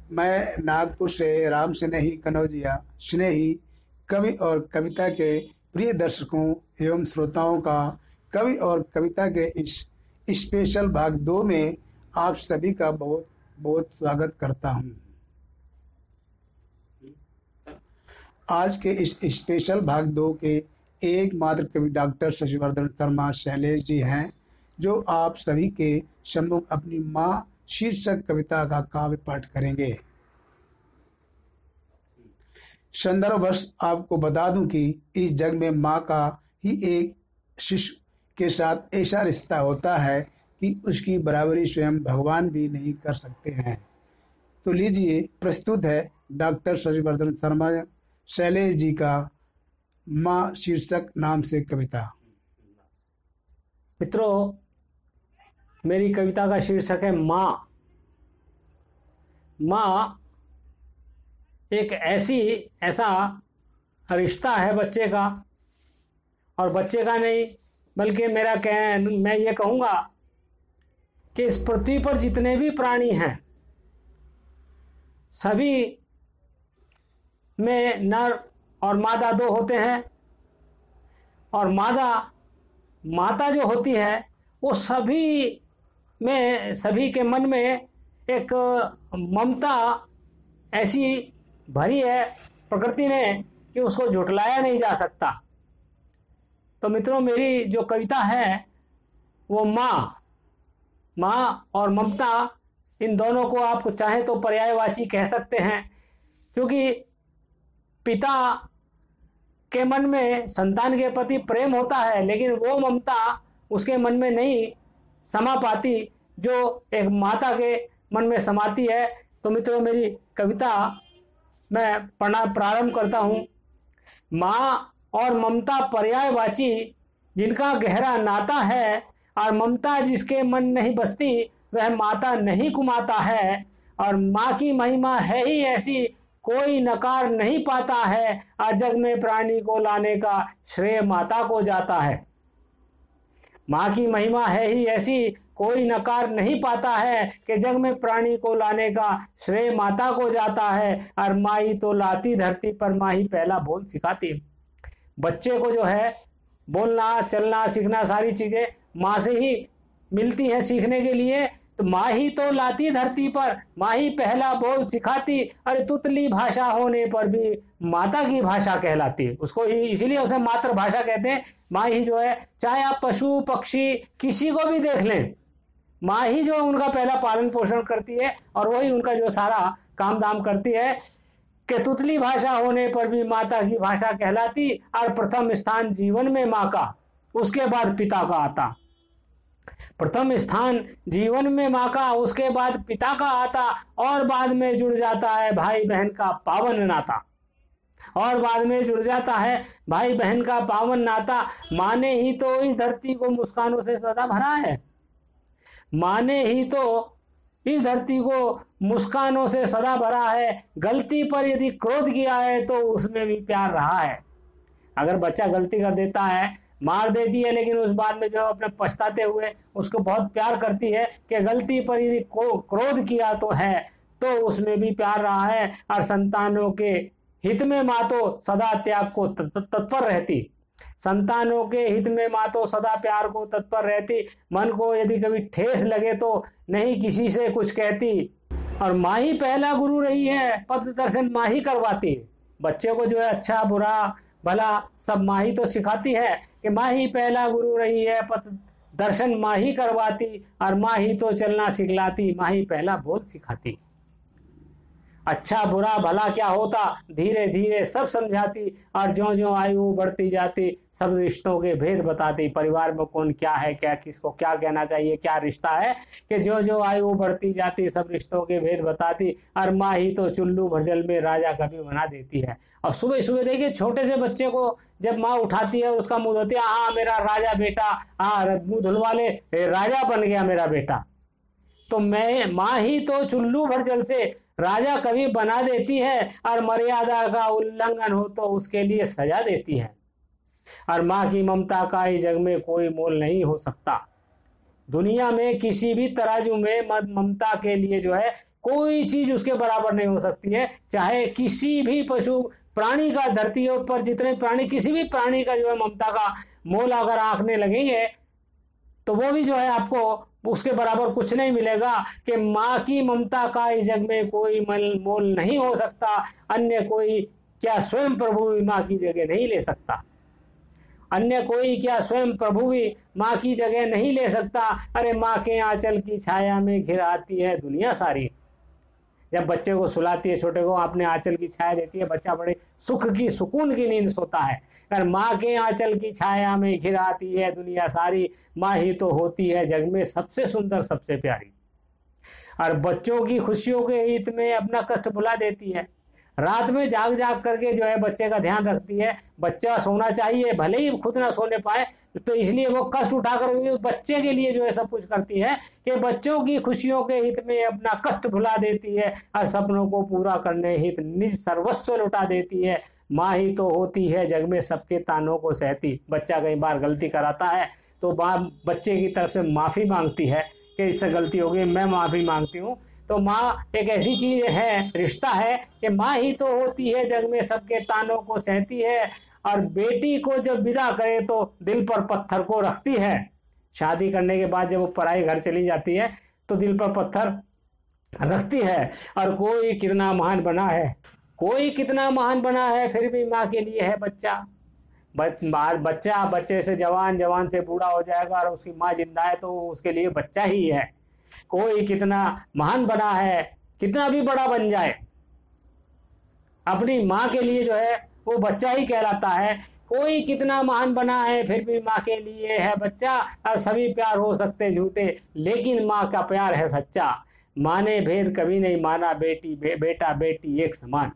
मैं नागपुर से राम स्नेही कनौजिया स्नेही कवि और कविता के प्रिय दर्शकों एवं श्रोताओं का कवि और कविता के इस स्पेशल भाग 2 में आप सभी का बहुत बहुत स्वागत करता हूं। आज के इस स्पेशल भाग 2 के एकमात्र कवि डॉक्टर शशिवर्धन शर्मा शैलेश जी हैं, जो आप सभी के सम्मुख अपनी माँ शीर्षक कविता का काव्य पाठ करेंगे। संदर्भवश आपको बता दूं कि इस जग में माँ का ही एक शिशु के साथ ऐसा रिश्ता होता है कि उसकी बराबरी स्वयं भगवान भी नहीं कर सकते हैं। तो लीजिए, प्रस्तुत है डॉक्टर शशिवर्धन शर्मा शैलेश जी का माँ शीर्षक नाम से कविता। मित्रों, मेरी कविता का शीर्षक है माँ। माँ एक ऐसा रिश्ता है बच्चे का, और बच्चे का नहीं बल्कि मैं ये कहूँगा कि इस पृथ्वी पर जितने भी प्राणी हैं सभी में नर और मादा 2 होते हैं, और माता जो होती है वो सभी के मन में एक ममता ऐसी भरी है प्रकृति में कि उसको झुठलाया नहीं जा सकता। तो मित्रों, मेरी जो कविता है वो माँ और ममता, इन दोनों को आप चाहें तो पर्यायवाची कह सकते हैं, क्योंकि पिता के मन में संतान के प्रति प्रेम होता है, लेकिन वो ममता उसके मन में नहीं समा पाती जो एक माता के मन में समाती है। तो मित्रों, मेरी कविता मैं पढ़ना प्रारंभ करता हूँ। माँ और ममता पर्यायवाची जिनका गहरा नाता है, और ममता जिसके मन नहीं बसती वह माता नहीं कुमाता है, और माँ की महिमा है ही ऐसी कोई नकार नहीं पाता है, और जग में प्राणी को लाने का श्रेय माता को जाता है। माँ की महिमा है ही ऐसी कोई नकार नहीं पाता है कि जग में प्राणी को लाने का श्रेय माता को जाता है, और माँ ही तो लाती धरती पर, माँ ही पहला बोल सिखाती। बच्चे को जो है बोलना चलना सीखना सारी चीज़ें माँ से ही मिलती हैं सीखने के लिए। तो माँ ही तो लाती धरती पर, माँ ही पहला बोल सिखाती। अरे तुतली भाषा होने पर भी माता की भाषा कहलाती, उसको ही इसीलिए उसे मातृभाषा कहते हैं। माँ ही जो है, चाहे आप पशु पक्षी किसी को भी देख लें, माँ ही जो उनका पहला पालन पोषण करती है, और वही उनका जो सारा काम दाम करती है। कि तुतली भाषा होने पर भी माता की भाषा कहलाती, और प्रथम स्थान जीवन में माँ का, उसके बाद पिता का आता। प्रथम स्थान जीवन में माँ का, उसके बाद पिता का आता, और बाद में जुड़ जाता है भाई बहन का पावन नाता। और बाद में जुड़ जाता है भाई बहन का पावन नाता। माँ ने ही तो इस धरती को मुस्कानों से सदा भरा है, माँ ने ही तो इस धरती को मुस्कानों से सदा भरा है। गलती पर यदि क्रोध किया है तो उसमें भी प्यार रहा है। अगर बच्चा गलती कर देता है, मार देती है, लेकिन उस बाद में जो अपने पछताते हुए उसको बहुत प्यार करती है कि गलती पर यदि क्रोध किया तो है, तो उसमें भी प्यार रहा है। और संतानों के हित में माँ तो सदा त्याग को तत्पर रहती, संतानों के हित में माँ तो सदा प्यार को तत्पर रहती। मन को यदि कभी ठेस लगे तो नहीं किसी से कुछ कहती, और माँ ही पहला गुरु रही है, पथ दर्शन माँ ही करवाती। बच्चे को जो है अच्छा बुरा भला सब माँ ही तो सिखाती है, कि माँ ही पहला गुरु रही है, पथ दर्शन माँ ही करवाती, और माँ ही तो चलना सिखलाती, माँ ही पहला बोल सिखाती। अच्छा बुरा भला क्या होता धीरे धीरे सब समझाती, और ज्यों ज्यों आयु बढ़ती जाती सब रिश्तों के भेद बताती। परिवार में कौन क्या है, क्या किसको क्या कहना चाहिए, क्या रिश्ता है, कि ज्यों ज्यों आयु बढ़ती जाती सब रिश्तों के भेद बताती। और माँ ही तो चुल्लू भर जल में राजा कभी बना देती है। और सुबह सुबह देखिए, छोटे से बच्चे को जब माँ उठाती है, उसका मुँह धोती है, हाँ मेरा राजा बेटा, हाँ मुँह धुलवा ले, राजा बन गया मेरा बेटा। तो मैं माँ ही तो चुल्लू भर जल से राजा कभी बना देती है, और मर्यादा का उल्लंघन हो तो उसके लिए सजा देती है। और माँ की ममता का इस जग में कोई मोल नहीं हो सकता। दुनिया में किसी भी तराजू में ममता के लिए जो है कोई चीज उसके बराबर नहीं हो सकती है। चाहे किसी भी पशु प्राणी का, धरती के ऊपर जितने प्राणी, किसी भी प्राणी का जो है ममता का मोल अगर आंकने लगेंगे तो वो भी जो है आपको उसके बराबर कुछ नहीं मिलेगा कि माँ की ममता का इस जग में कोई मोल नहीं हो सकता। अन्य कोई क्या स्वयं प्रभु भी माँ की जगह नहीं ले सकता। अन्य कोई क्या स्वयं प्रभु भी माँ की जगह नहीं ले सकता। अरे माँ के आंचल की छाया में घिर आती है दुनिया सारी। जब बच्चे को सुलाती है, छोटे को अपने आंचल की छाया देती है, बच्चा बड़े सुख की, सुकून की नींद सोता है। अगर माँ के आंचल की छाया में घिर आती है दुनिया सारी, माँ ही तो होती है जग में सबसे सुंदर, सबसे प्यारी। और बच्चों की खुशियों के हित में अपना कष्ट भुला देती है। रात में जाग जाग करके जो है बच्चे का ध्यान रखती है। बच्चा सोना चाहिए, भले ही खुद ना सोने पाए, तो इसलिए वो कष्ट उठाकर बच्चे के लिए जो है सब कुछ करती है कि बच्चों की खुशियों के हित में अपना कष्ट भुला देती है और सपनों को पूरा करने हित निज सर्वस्व लुटा देती है। माँ ही तो होती है जग में सबके तानों को सहती। बच्चा कई बार गलती कराता है तो माँ बच्चे की तरफ से माफ़ी मांगती है कि इससे गलती हो गई, मैं माफ़ी मांगती हूँ। तो माँ एक ऐसी चीज है, रिश्ता है कि माँ ही तो होती है जग में सबके तानों को सहती है। और बेटी को जब विदा करे तो दिल पर पत्थर को रखती है। शादी करने के बाद जब वो पराई घर चली जाती है तो दिल पर पत्थर रखती है। और कोई कितना महान बना है, कोई कितना महान बना है, फिर भी माँ के लिए है बच्चा। बच्चा बच्चे से जवान, जवान से बूढ़ा हो जाएगा और उसकी माँ जिंदा है तो उसके लिए बच्चा ही है। कोई कितना महान बना है, कितना भी बड़ा बन जाए, अपनी माँ के लिए जो है वो बच्चा ही कहलाता है। कोई कितना महान बना है, फिर भी माँ के लिए है बच्चा। और सभी प्यार हो सकते झूठे, लेकिन माँ का प्यार है सच्चा। माँ ने भेद कभी नहीं माना, बेटा बेटी एक समान।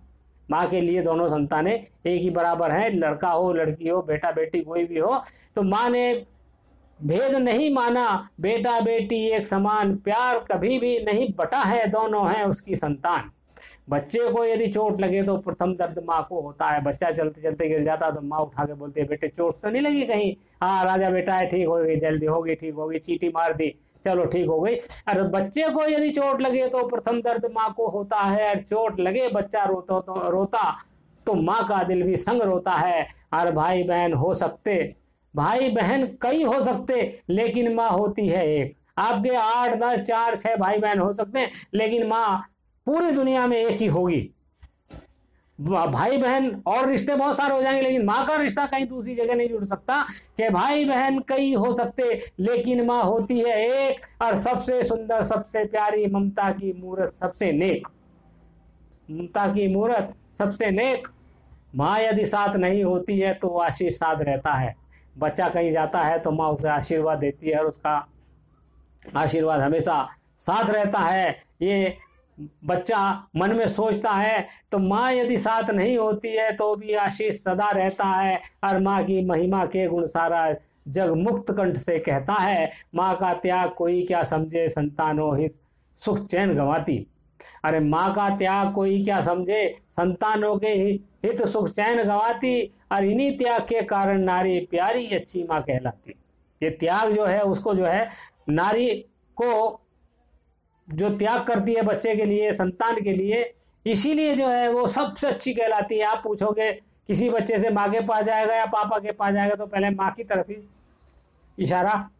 माँ के लिए दोनों संतानें एक ही बराबर हैं, लड़का हो लड़की हो, बेटा बेटी कोई भी हो। तो माँ ने भेद नहीं माना, बेटा बेटी एक समान। प्यार कभी भी नहीं बटा है, दोनों हैं उसकी संतान। बच्चे को यदि चोट लगे तो प्रथम दर्द माँ को होता है। बच्चा चलते चलते गिर जाता तो माँ उठा के बोलती है, बेटे चोट तो नहीं लगी कहीं? हाँ राजा बेटा है, ठीक हो गई, जल्दी होगी, ठीक हो गई, चींटी मार दी, चलो ठीक हो गई। और बच्चे को यदि चोट लगे तो प्रथम दर्द माँ को होता है। और चोट लगे बच्चा रोता तो माँ का दिल भी संग रोता है। और भाई बहन हो सकते, भाई बहन कई हो सकते, लेकिन माँ होती है एक। आपके 8 10 4 6 भाई बहन हो सकते हैं, लेकिन माँ पूरी दुनिया में एक ही होगी। भाई बहन और रिश्ते बहुत सारे हो जाएंगे, लेकिन माँ का रिश्ता कहीं दूसरी जगह नहीं जुड़ सकता। कि भाई बहन कई हो सकते, लेकिन माँ होती है एक। और सबसे सुंदर, सबसे प्यारी, ममता की मूरत सबसे नेक, ममता की मूरत सबसे नेक। माँ यदि साथ नहीं होती है तो आशीष साथ रहता है। बच्चा कहीं जाता है तो माँ उसे आशीर्वाद देती है और उसका आशीर्वाद हमेशा साथ रहता है। ये बच्चा मन में सोचता है। तो माँ यदि साथ नहीं होती है तो भी आशीष सदा रहता है। और माँ की महिमा के गुण सारा जग मुक्त कंठ से कहता है। माँ का त्याग कोई क्या समझे, संतानों हित सुख चैन गंवाती। अरे माँ का त्याग कोई क्या समझे, संतानों के हित सुख चैन गंवाती। और इन्हीं त्याग के कारण नारी प्यारी अच्छी माँ कहलाती। ये त्याग जो है उसको जो है नारी को जो त्याग करती है बच्चे के लिए, संतान के लिए, इसीलिए जो है वो सबसे अच्छी कहलाती है। आप पूछोगे किसी बच्चे से माँ के पास जाएगा या पापा के पास जाएगा तो पहले माँ की तरफ ही इशारा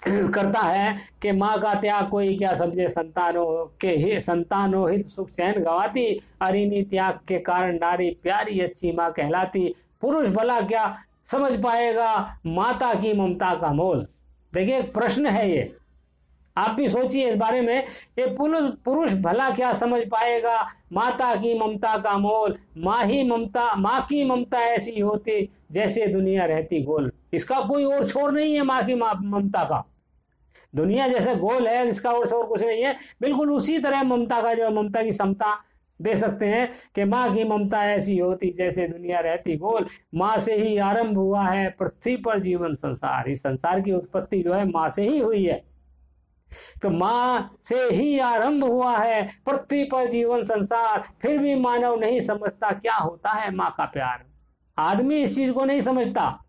करता है कि माँ का त्याग कोई क्या समझे, संतानों हित सुख चैन गंवाती। और इन्हीं त्याग के कारण नारी प्यारी अच्छी माँ कहलाती। पुरुष भला क्या समझ पाएगा, माता की ममता का मोल। देखिए एक प्रश्न है ये, आप भी सोचिए इस बारे में। ये पुरुष भला क्या समझ पाएगा, माता की ममता का मोल। माँ की ममता ऐसी होती जैसे दुनिया रहती गोल। इसका कोई और छोर नहीं है माँ की ममता का। दुनिया जैसे गोल है, इसका और छोर कुछ नहीं है। बिल्कुल उसी तरह ममता का जो है, ममता की समता दे सकते हैं कि माँ की ममता ऐसी होती जैसे दुनिया रहती गोल। माँ से ही आरंभ हुआ है पृथ्वी पर जीवन संसार। इस संसार की उत्पत्ति जो है माँ से ही हुई है। तो माँ से ही आरंभ हुआ है पृथ्वी पर जीवन संसार। फिर भी मानव नहीं समझता क्या होता है माँ का प्यार। आदमी इस चीज को नहीं समझता,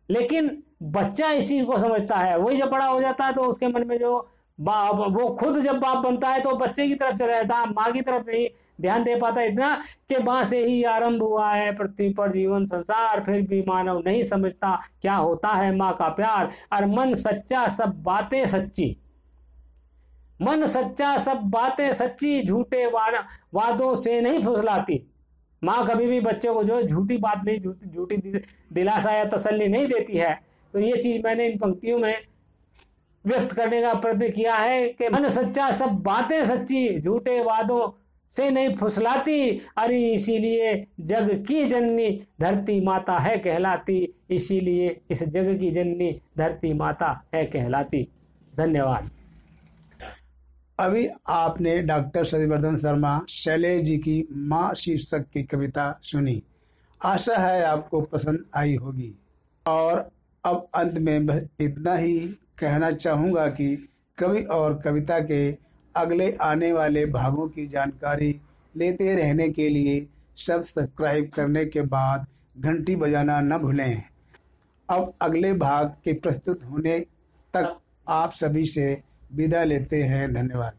लेकिन बच्चा इस चीज को समझता है। वही जब बड़ा हो जाता है तो उसके मन में जो वो खुद जब बाप बनता है तो बच्चे की तरफ चला जाता है, माँ की तरफ नहीं ध्यान दे पाता। इतना कि माँ से ही आरंभ हुआ है पृथ्वी पर जीवन संसार, फिर भी मानव नहीं समझता क्या होता है माँ का प्यार। और मन सच्चा सब बातें सच्ची, मन सच्चा सब बातें सच्ची, झूठे वादों से नहीं फुसलाती। माँ कभी भी बच्चे को जो झूठी बात नहीं, झूठी दिलासा या तसल्ली नहीं देती है। तो ये चीज मैंने इन पंक्तियों में व्यक्त करने का प्रयत्न किया है कि मन सच्चा सब बातें सच्ची, झूठे वादों से नहीं फुसलाती। अरे इसीलिए जग की जननी धरती माता है कहलाती, इसीलिए इस जग की जननी धरती माता है कहलाती। धन्यवाद। अभी आपने डॉक्टर शशिवर्धन शर्मा शैलेश जी की माँ शीर्षक की कविता सुनी। आशा है आपको पसंद आई होगी। और अब अंत में बस इतना ही कहना चाहूँगा कि कवि और कविता के अगले आने वाले भागों की जानकारी लेते रहने के लिए सब्सक्राइब करने के बाद घंटी बजाना न भूलें। अब अगले भाग के प्रस्तुत होने तक आप सभी से विदा लेते हैं। धन्यवाद।